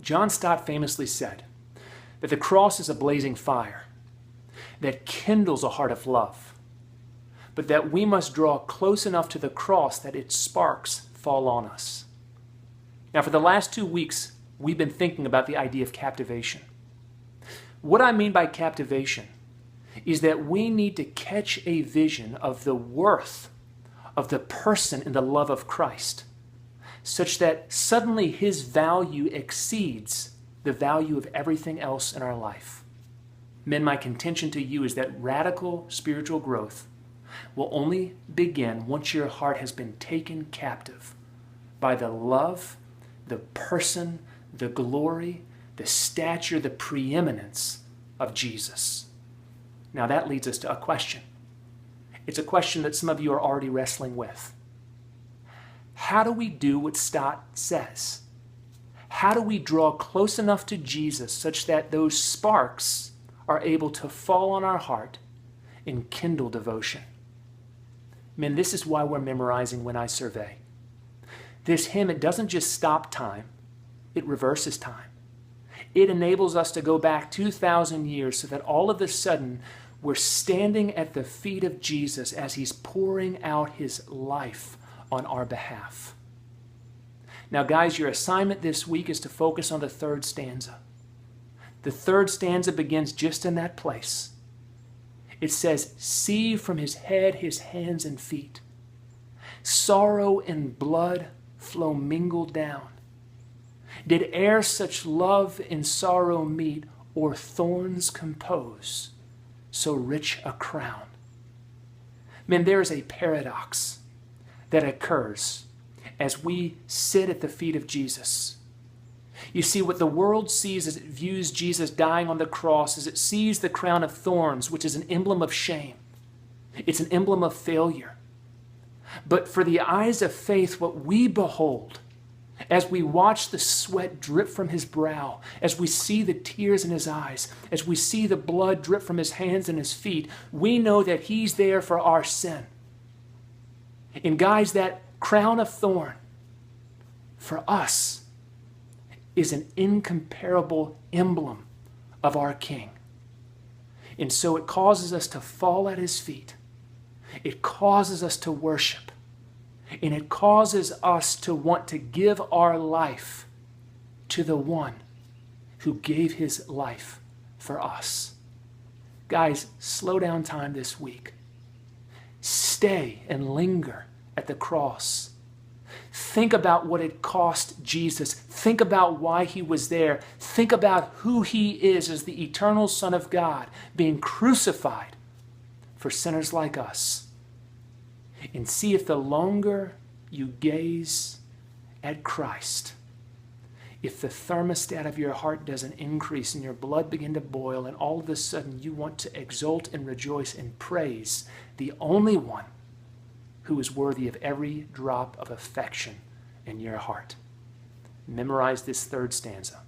John Stott famously said that the cross is a blazing fire that kindles a heart of love, but that we must draw close enough to the cross that its sparks fall on us. Now, for the last 2 weeks, we've been thinking about the idea of captivation. What I mean by captivation is that we need to catch a vision of the worth of the person in the love of Christ, such that suddenly his value exceeds the value of everything else in our life. Men, my contention to you is that radical spiritual growth will only begin once your heart has been taken captive by the love, the person, the glory, the stature, the preeminence of Jesus. Now that leads us to a question. It's a question that some of you are already wrestling with. How do we do what Stott says? How do we draw close enough to Jesus such that those sparks are able to fall on our heart and kindle devotion? Men, this is why we're memorizing When I Survey. This hymn, it doesn't just stop time, it reverses time. It enables us to go back 2,000 years so that all of a sudden we're standing at the feet of Jesus as he's pouring out his life on our behalf. Now, guys, your assignment this week is to focus on the third stanza. The third stanza begins just in that place. It says, "See from his head, his hands and feet. Sorrow and blood flow mingled down. Did e'er such love in sorrow meet, or thorns compose so rich a crown?" Men, there is a paradox that occurs as we sit at the feet of Jesus. You see, what the world sees as it views Jesus dying on the cross is it sees the crown of thorns, which is an emblem of shame. It's an emblem of failure. But for the eyes of faith, what we behold as we watch the sweat drip from his brow, as we see the tears in his eyes, as we see the blood drip from his hands and his feet, we know that he's there for our sin. And guys, that crown of thorn for us is an incomparable emblem of our King. And so it causes us to fall at his feet. It causes us to worship. And it causes us to want to give our life to the one who gave his life for us. Guys, slow down time this week. Stay and linger at the cross. Think about what it cost Jesus. Think about why he was there. Think about who he is as the eternal Son of God being crucified for sinners like us. And see if the longer you gaze at Christ, if the thermostat of your heart doesn't increase and your blood begin to boil and all of a sudden you want to exult and rejoice and praise the only one who is worthy of every drop of affection in your heart. Memorize this third stanza.